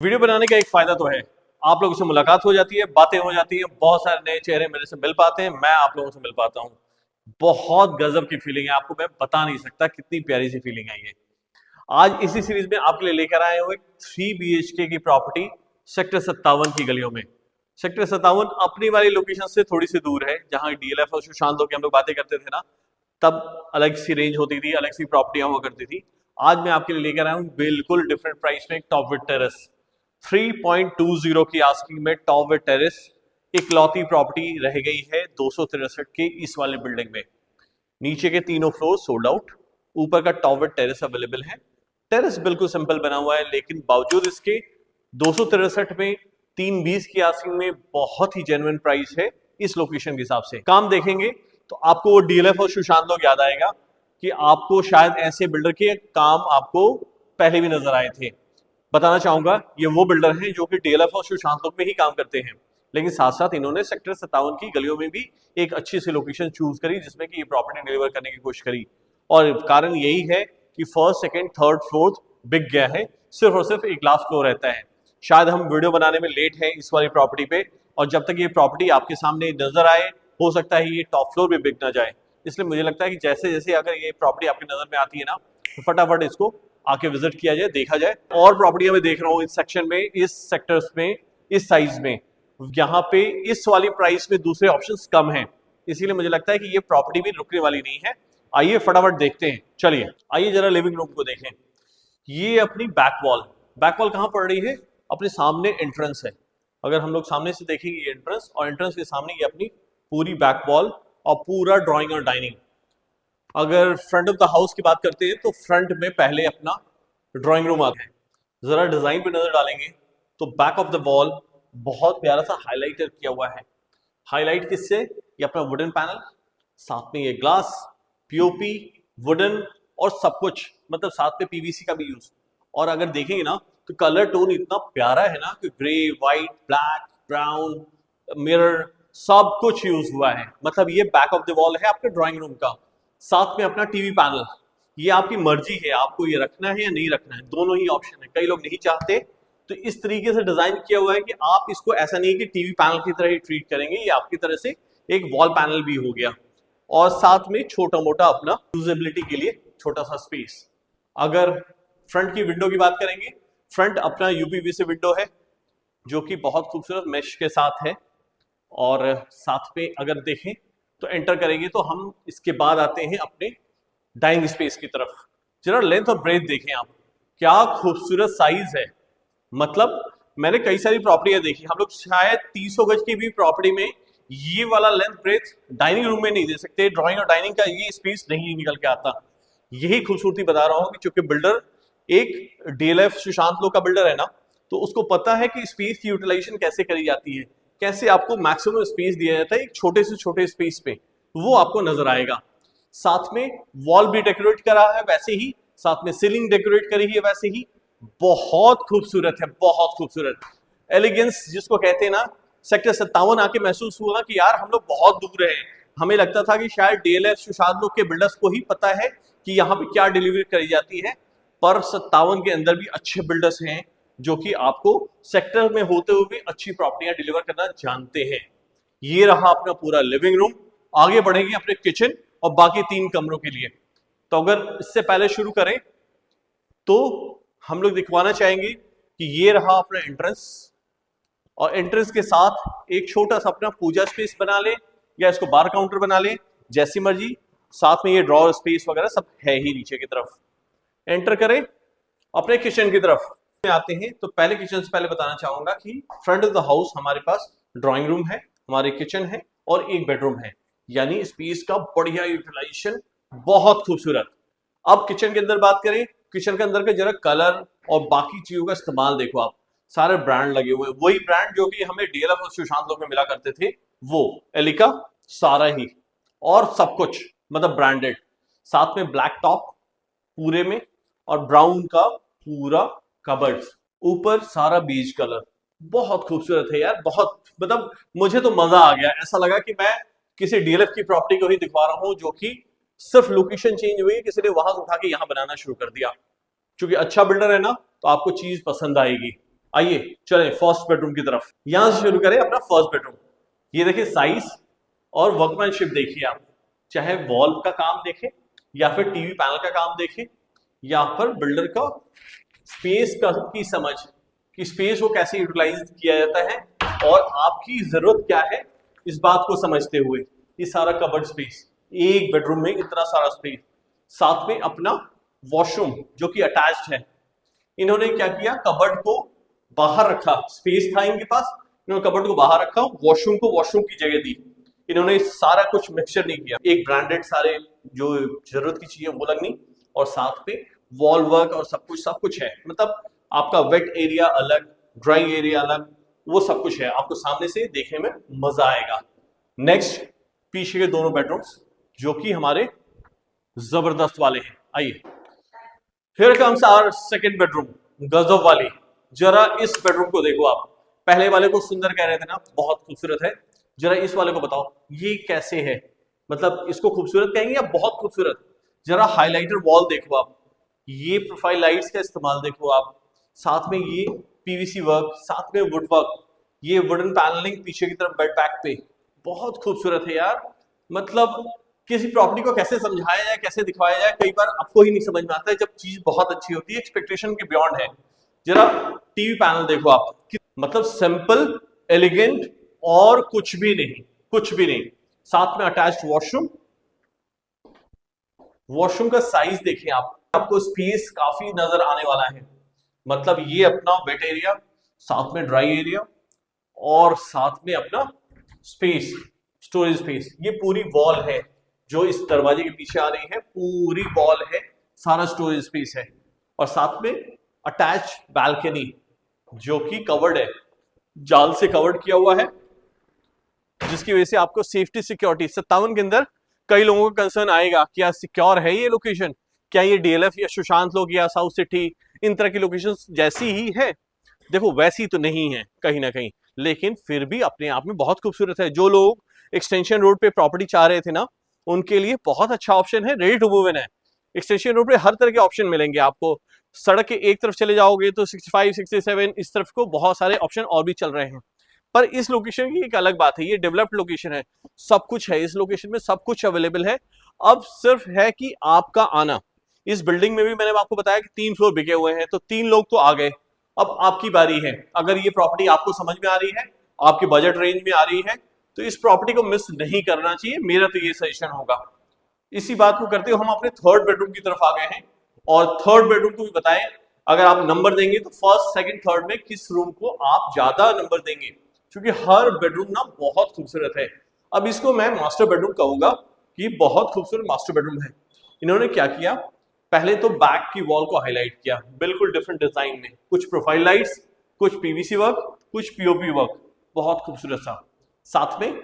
Video बनाने का एक फायदा तो है, आप लोगों से मुलाकात हो जाती है, बातें हो जाती हैं, बहुत सारे नए चेहरे मेरे से मिल पाते हैं, मैं आप लोगों से मिल पाता हूँ। बहुत गजब की फीलिंग है, आपको मैं बता नहीं सकता कितनी प्यारी सी फीलिंग है ये। आज इसी सीरीज में आपके लिए लेकर आए हुए 3 BHK की प्रॉपर्टी सेक्टर 57 की गलियों में। सेक्टर 57 अपनी वाली लोकेशन से थोड़ी सी दूर है, जहां डीएलएफ और सुशांत होकर हम लोग बातें करते थे ना, तब अलग सी रेंज होती थी, अलग सी प्रॉपर्टियां हुआ करती थी। आज मैं आपके लिए लेकर आया हूँ बिल्कुल डिफरेंट प्राइस में टॉप विद टेरेस 3.20 की आस्किंग में टॉप विद टेरेस इकलौती प्रॉपर्टी रह गई है 263 के इस वाले बिल्डिंग में। नीचे के तीनों फ्लोर सोल्ड आउट, ऊपर का टॉप विद टेरेस अवेलेबल है। टेरेस बिल्कुल सिंपल बना हुआ है, लेकिन बावजूद इसके 263 में 320 की आस्किंग में बहुत ही जेन्युइन प्राइस है। इस लोकेशन के हिसाब से काम देखेंगे तो आपको वो डीएलएफ और सुशांत लोग याद आएगा कि आपको शायद ऐसे बिल्डर के काम आपको पहले भी नजर आए थे। बताना चाहूंगा ये वो बिल्डर हैं जो कि डीएलएफ और सुशांत लोग में ही काम करते हैं, लेकिन साथ साथ इन्होंने सेक्टर 57 की गलियों में भी एक अच्छी सी लोकेशन चूज करी जिसमें कि ये प्रॉपर्टी डिलीवर करने की कोशिश करी। और कारण यही है कि फर्स्ट सेकंड थर्ड फोर्थ बिक गया है, सिर्फ और सिर्फ एक लास्ट फ्लोर रहता है। शायद हम वीडियो बनाने में लेट हैं इस वाली प्रॉपर्टी पे, और जब तक ये प्रॉपर्टी आपके सामने नजर आए हो सकता है ये टॉप फ्लोर भी बिक ना जाए। इसलिए मुझे लगता है कि जैसे जैसे अगर ये प्रॉपर्टी आपकी नजर में आती है ना, तो फटाफट इसको आके विजिट किया जाए, देखा जाए। और प्रॉपर्टियां मैं देख रहा हूँ इस सेक्शन में, इस सेक्टर्स में, इस साइज में, यहाँ पे इस वाली प्राइस में दूसरे ऑप्शंस कम हैं, इसीलिए मुझे लगता है कि ये प्रॉपर्टी भी रुकने वाली नहीं है। आइए फटाफट देखते हैं, चलिए आइए जरा लिविंग रूम को देखें। ये अपनी बैक वॉल कहाँ पड़ रही है? अपने सामने एंट्रेंस है। अगर हम लोग सामने से देखेंगे ये एंट्रेंस, और एंट्रेंस के सामने ये अपनी पूरी बैक वॉल और पूरा ड्राइंग और डाइनिंग। अगर फ्रंट ऑफ द हाउस की बात करते हैं तो फ्रंट में पहले अपना ड्राइंग रूम आता है। जरा डिजाइन पे नजर डालेंगे तो बैक ऑफ द वॉल बहुत प्यारा सा हाईलाइटर किया हुआ है। हाईलाइट किससे? ये अपना वुडन पैनल, साथ में ये ग्लास, पीओपी, वुडन और सब कुछ, मतलब साथ में पीवीसी का भी यूज। और अगर देखेंगे ना तो कलर टोन इतना प्यारा है ना कि grey, white, black, brown, mirror सब कुछ यूज हुआ है। मतलब ये बैक ऑफ द वॉल है आपके ड्राइंग रूम का। साथ में अपना टीवी पैनल, ये आपकी मर्जी है आपको ये रखना है या नहीं रखना है, दोनों ही ऑप्शन है। कई लोग नहीं चाहते, तो इस तरीके से डिजाइन किया हुआ है कि आप इसको ऐसा नहीं कि टीवी पैनल की तरह ही ट्रीट करेंगे, ये आपकी तरह से एक वॉल पैनल भी हो गया। और साथ में छोटा मोटा अपना यूजेबिलिटी के लिए छोटा सा स्पेस। अगर फ्रंट की विंडो की बात करेंगे, फ्रंट अपना यूपीवीसी विंडो है जो कि बहुत खूबसूरत मेश के साथ है। और साथ में अगर देखें तो एंटर करेंगे तो हम इसके बाद आते हैं अपने डाइनिंग स्पेस की तरफ। जरा लेंथ और ब्रेथ देखें आप, क्या खूबसूरत साइज है। मतलब मैंने कई सारी प्रॉपर्टियां देखी, हम लोग शायद 300 गज की भी प्रॉपर्टी में ये वाला लेंथ ब्रेथ डाइनिंग रूम में नहीं दे सकते। ड्राइंग और डाइनिंग का ये स्पेस नहीं निकल के आता। यही खूबसूरती बता रहा हूं कि चूंकि बिल्डर एक डीएलएफ सुशांत लोग का बिल्डर है ना, तो उसको पता है कि स्पेस की यूटिलाइजेशन कैसे करी जाती है, कैसे आपको मैक्सिमम स्पेस दिया जाता है एक छोटे से छोटे स्पेस पे, वो आपको नजर आएगा। साथ में वॉल भी डेकोरेट करा है वैसे ही, साथ में सीलिंग डेकोरेट करी है वैसे ही। बहुत खूबसूरत है, बहुत खूबसूरत एलिगेंस जिसको कहते हैं ना। सेक्टर 57 आके महसूस हुआ कि यार हम लोग बहुत दूर हैं। हमें लगता था कि शायद डीएलएफ सुशांत लोग के बिल्डर्स को ही पता है कि यहाँ पे क्या डिलीवरी करी जाती है, पर 57 के अंदर भी अच्छे बिल्डर्स हैं जो कि आपको सेक्टर में होते हुए भी अच्छी प्रॉपर्टियां डिलीवर करना जानते हैं। ये रहा अपना पूरा लिविंग रूम। आगे बढ़ेंगे अपने किचन और बाकी 3 कमरों के लिए। तो अगर इससे पहले शुरू करें तो हम लोग दिखवाना चाहेंगे कि ये रहा अपना एंट्रेंस, और एंट्रेंस के साथ एक छोटा सा अपना पूजा स्पेस बना ले या इसको बार काउंटर बना ले, जैसी मर्जी। साथ में ये ड्रॉअर स्पेस वगैरह सब है ही नीचे की तरफ। एंटर करें अपने किचन की तरफ में आते हैं तो पहले किचन से पहले बताना चाहूंगा कि फ्रंट ऑफ द हाउस हमारे पास ड्राइंग रूम है, हमारे किचन है और एक बेडरूम है, यानी स्पेस का बढ़िया यूटिलाइजेशन, बहुत खूबसूरत। अब किचन के अंदर बात करें, किचन के अंदर का जरा कलर और बाकी चीजों का इस्तेमाल देखो आप, सारे ब्रांड लगे हुए हैं, वही ब्रांड जो कि हमें डीएलएफ और सुशांत लोग में मिला करते थे, वो एलिका, सारा ही, और सब कुछ मतलब ब्रांडेड। साथ में ब्लैक टॉप पूरे में और ब्राउन का पूरा कबर्ड, ऊपर सारा बीज कलर, बहुत खूबसूरत है यार। बहुत मतलब मुझे तो मजा आ गया, ऐसा लगा कि मैं किसी डीएलएफ की प्रॉपर्टी को ही दिखवा रहा हूं जो कि सिर्फ लोकेशन चेंज हुई, किसी ने वहां से उठा के यहां बनाना शुरू कर दिया। क्योंकि अच्छा बिल्डर है ना, तो आपको चीज पसंद आएगी। आइए चलें फर्स्ट बेडरूम की तरफ। यहां से शुरू करें अपना फर्स्ट बेडरूम। ये देखिए साइज और वर्कमैनशिप देखिए आप, चाहे वॉल का काम देखें या फिर टीवी पैनल का काम देखें या फिर बिल्डर का स्पेस का की समझ कि स्पेस को कैसे यूटिलाइज किया जाता है और आपकी जरूरत क्या है इस बात को समझते हुए ये सारा कबर्ड स्पेस, एक बेडरूम में इतना सारा स्पेस, साथ में अपना वॉशरूम जो कि अटैच्ड है। इन्होंने क्या किया, कबर्ड को बाहर रखा, स्पेस था इनके पास, इन्होंने कबर्ड को बाहर रखा, वॉशरूम को वॉशरूम की जगह दी। इन्होंने सारा कुछ मिक्सचर नहीं किया, एक ब्रांडेड सारे जो जरूरत की चीजें वो लगनी और साथ में वॉल वर्क और सब कुछ है। मतलब आपका वेट एरिया अलग, ड्राई एरिया अलग, वो सब कुछ है, आपको सामने से देखने में मजा आएगा। नेक्स्ट पीछे के दोनों बेडरूम्स जो कि हमारे जबरदस्त वाले हैं। आइए, here comes our second bedroom, गजब वाली। जरा इस बेडरूम को देखो आप, पहले वाले को सुंदर कह रहे थे ना, बहुत खूबसूरत है, जरा इस वाले को बताओ ये कैसे है, मतलब इसको खूबसूरत कहेंगे या बहुत खूबसूरत। जरा हाइलाइटर वॉल देखो आप, ये प्रोफाइल लाइट्स का इस्तेमाल देखो आप, साथ में ये पीवीसी वर्क, साथ में वुड वर्क, ये वुडन पैनलिंग पीछे की तरफ बेड बैक पे, बहुत खूबसूरत है यार। मतलब किसी प्रॉपर्टी को कैसे समझाया जाए, कैसे दिखवाया जाए, कई बार आपको ही नहीं समझ में आता है जब चीज बहुत अच्छी होती है, एक्सपेक्टेशन के बियॉन्ड है। जरा टीवी पैनल देखो आप, मतलब सिंपल, एलिगेंट और कुछ भी नहीं, कुछ भी नहीं। साथ में अटैच्ड वॉशरूम, वॉशरूम का साइज देखिए आप, आपको स्पेस काफी नजर आने वाला है। मतलब ये अपना वेट एरिया, साथ में ड्राई एरिया और साथ में अपना स्पेस, स्टोरेज स्पेस। ये पूरी वॉल है जो इस दरवाजे के पीछे आ रही है, पूरी वॉल है, सारा स्टोरेज स्पेस है और साथ में अटैच बालकनी जो कि कवर्ड है, जाल से कवर्ड किया हुआ है, जिसकी वजह से आपको सेफ्टी सिक्योरिटी 57 के अंदर कई लोगों का कंसर्न आएगा कि क्या सिक्योर है ये लोकेशन, क्या ये डीएलएफ या सुशांत लोग या साउथ सिटी इन तरह की लोकेशन जैसी ही है। देखो वैसी तो नहीं है कहीं ना कहीं, लेकिन फिर भी अपने आप में बहुत खूबसूरत है। जो लोग एक्सटेंशन रोड पे प्रॉपर्टी चाह रहे थे ना, उनके लिए बहुत अच्छा ऑप्शन है, रेडी टू मूव इन है। एक्सटेंशन रोड पे हर तरह के ऑप्शन मिलेंगे आपको, सड़क के एक तरफ चले जाओगे तो 65, 67 इस तरफ को बहुत सारे ऑप्शन और भी चल रहे हैं। पर इस लोकेशन की एक अलग बात है, ये डेवलप्ड लोकेशन है, सब कुछ है इस लोकेशन में, सब कुछ अवेलेबल है। अब सिर्फ है कि आपका आना। इस बिल्डिंग में भी मैंने आपको बताया कि 3 फ्लोर बिके हुए हैं, तो 3 लोग तो आ गए, अब आपकी बारी है। अगर ये प्रॉपर्टी आपको समझ में आ रही है, आपके बजट रेंज में आ रही है, तो इस प्रॉपर्टी को मिस नहीं करना चाहिए, मेरा तो ये सजेशन होगा। इसी बात को करते हुए हम अपने थर्ड बेडरूम की तरफ आ गए हैं और थर्ड बेडरूम को भी बताएं, अगर आप नंबर देंगे तो फर्स्ट, सेकंड, थर्ड में किस रूम को आप ज्यादा नंबर देंगे, क्योंकि हर बेडरूम ना बहुत खूबसूरत है। अब इसको मैं मास्टर बेडरूम कहूंगा कि बहुत खूबसूरत मास्टर बेडरूम है। इन्होंने क्या किया, पहले तो बैक की वॉल को हाईलाइट किया बिल्कुल डिफरेंट डिजाइन में, कुछ प्रोफाइल लाइट्स, कुछ पीवीसी वर्क, कुछ पीओपी वर्क, बहुत खूबसूरत सा। साथ में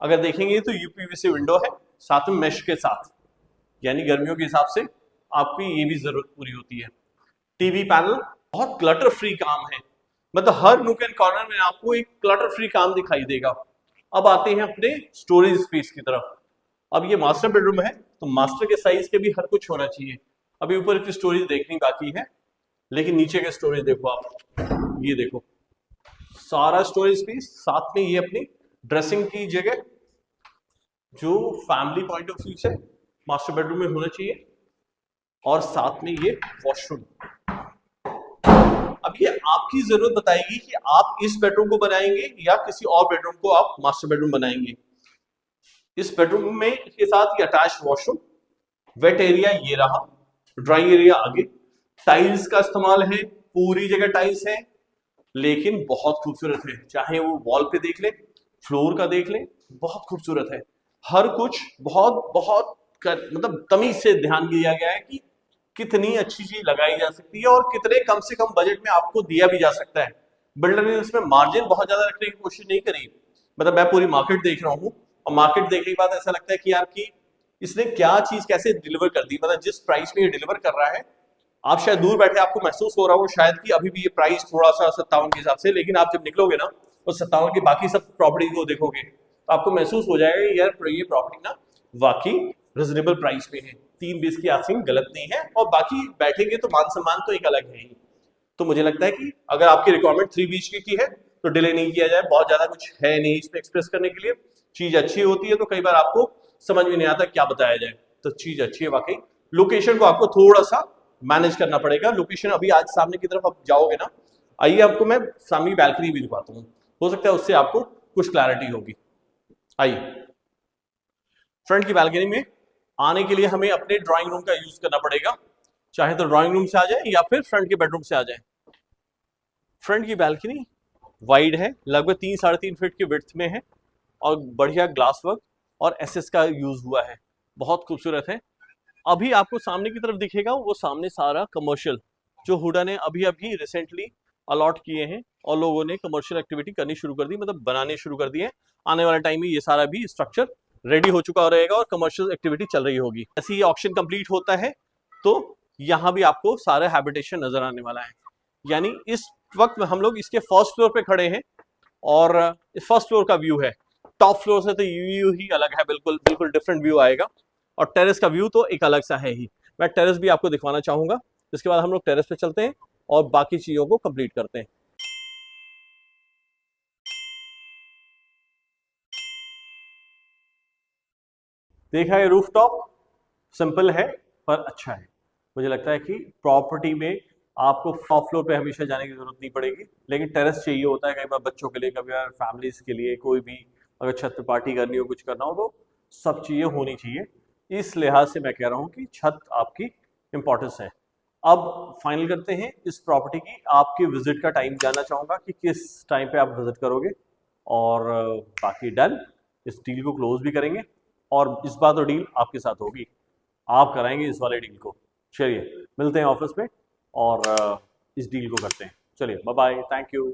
अगर देखेंगे तो यूपीवीसी विंडो है, साथ में मेश के साथ, यानी गर्मियों के हिसाब से आपकी ये भी जरूरत पूरी होती है। टीवी पैनल, बहुत क्लटर फ्री काम है, मतलब हर नूक एंड कॉर्नर में आपको एक क्लटर फ्री काम दिखाई देगा। अब आते हैं अपने स्टोरेज स्पेस की तरफ। अब ये मास्टर बेडरूम है तो मास्टर के साइज के भी हर कुछ होना चाहिए। अभी ऊपर की स्टोरेज देखनी बाकी है, लेकिन नीचे के स्टोरेज देखो आप, ये देखो सारा स्टोरेज स्पेस, साथ में ये अपनी ड्रेसिंग की जगह जो फैमिली पॉइंट ऑफ व्यू से मास्टर बेडरूम में होना चाहिए, और साथ में ये वॉशरूम। अब ये आपकी जरूरत बताएगी कि आप इस बेडरूम को बनाएंगे या किसी और बेडरूम को आप मास्टर बेडरूम बनाएंगे। इस बेडरूम में इसके साथ ये अटैच वॉशरूम, वेट एरिया ये रहा, ड्राई एरिया आगे, टाइल्स का इस्तेमाल है, पूरी जगह टाइल्स है, लेकिन बहुत खूबसूरत है। चाहे वो वॉल पे देख ले, फ्लोर का देख ले, बहुत खूबसूरत है। हर कुछ बहुत बहुत मतलब तमीज से ध्यान दिया गया है कि कितनी अच्छी चीज लगाई जा सकती है और कितने कम से कम बजट में आपको दिया भी जा सकता है। बिल्डर ने इसमें मार्जिन बहुत ज्यादा रखने की कोशिश नहीं करी। मतलब मैं पूरी मार्केट देख रहा हूँ और मार्केट देखने के बाद ऐसा लगता है कि यार कि इसने क्या चीज कैसे डिलीवर कर दी, मतलब जिस प्राइस में ये डिलीवर कर रहा है, आप शायद दूर बैठे आपको महसूस हो रहा हो शायद कि अभी भी ये प्राइस थोड़ा सा 57 के हिसाब से, लेकिन आप जब निकलोगे ना तो 57 की बाकी सब प्रॉपर्टी को देखोगे तो आपको महसूस हो जाएगा यार ये प्रॉपर्टी ना वाकई रिजनेबल प्राइस में है, 3 20 की आसिंग गलत नहीं है, और बाकी बैठेंगे तो मान सम्मान तो एक अलग है ही। तो मुझे लगता है कि अगर आपकी रिक्वायरमेंट 3 BHK की है तो डिले नहीं किया जाए, बहुत ज्यादा कुछ है नहीं इसमें एक्सप्रेस करने के लिए। चीज अच्छी होती है तो कई बार आपको समझ में नहीं आता क्या बताया जाए, तो चीज अच्छी है वाकई। लोकेशन को आपको थोड़ा सा मैनेज करना पड़ेगा। लोकेशन अभी आज सामने की तरफ आप जाओगे ना, आइए आपको मैं सामने बैल्कनी भी दिखाता हूँ, हो सकता है उससे आपको कुछ क्लैरिटी होगी। आइए, फ्रंट की बैल्कनी में आने के लिए हमें अपने ड्राइंग रूम का यूज करना पड़ेगा, चाहे तो ड्राइंग रूम से आ जाए या फिर फ्रंट के बेडरूम से आ जाए। फ्रंट की बैल्कनी वाइड है, लगभग 3-3.5 फीट की विड्थ में है और बढ़िया ग्लास वर्क और एसएस का यूज हुआ है, बहुत खूबसूरत है। अभी आपको सामने की तरफ दिखेगा वो सामने सारा कमर्शियल जो हुडा ने अभी अभी रिसेंटली अलॉट किए हैं और लोगों ने कमर्शियल एक्टिविटी करनी शुरू कर दी, मतलब बनाने शुरू कर दिए। आने वाले टाइम में ये सारा भी स्ट्रक्चर रेडी हो चुका रहेगा और कमर्शियल एक्टिविटी चल रही होगी। ऐसे ही ऑक्शन कंप्लीट होता है तो यहाँ भी आपको सारा हैबिटेशन नजर आने वाला है। यानी इस वक्त में हम लोग इसके फर्स्ट फ्लोर पे खड़े हैं और इस फर्स्ट फ्लोर का व्यू है। टॉप फ्लोर से तो व्यू ही अलग है, बिल्कुल बिल्कुल डिफरेंट व्यू आएगा और टेरेस का व्यू तो एक अलग सा है ही। मैं टेरेस भी आपको दिखवाना चाहूंगा, इसके बाद हम लोग टेरेस पे चलते हैं और बाकी चीजों को कंप्लीट करते हैं। देखा है रूफटॉप सिंपल है पर अच्छा है। मुझे लगता है कि प्रॉपर्टी में आपको टॉप फ्लोर पे हमेशा जाने की जरूरत नहीं पड़ेगी, लेकिन टेरेस चाहिए होता है कई बार बच्चों के लिए, कभी बार फैमिलीज के लिए, कोई भी अगर छत पे पार्टी करनी हो, कुछ करना हो तो सब चीजें होनी चाहिए। इस लिहाज से मैं कह रहा हूँ कि छत आपकी इंपॉर्टेंस है। अब फाइनल करते हैं इस प्रॉपर्टी की। आपके विजिट का टाइम जानना चाहूंगा कि किस टाइम पे आप विजिट करोगे और बाकी डन, इस डील को क्लोज भी करेंगे और इस बार तो डील आपके साथ होगी, आप कराएंगे इस वाले डील को। चलिए मिलते हैं ऑफिस में और इस डील को करते हैं। चलिए बाय बाय, थैंक यू।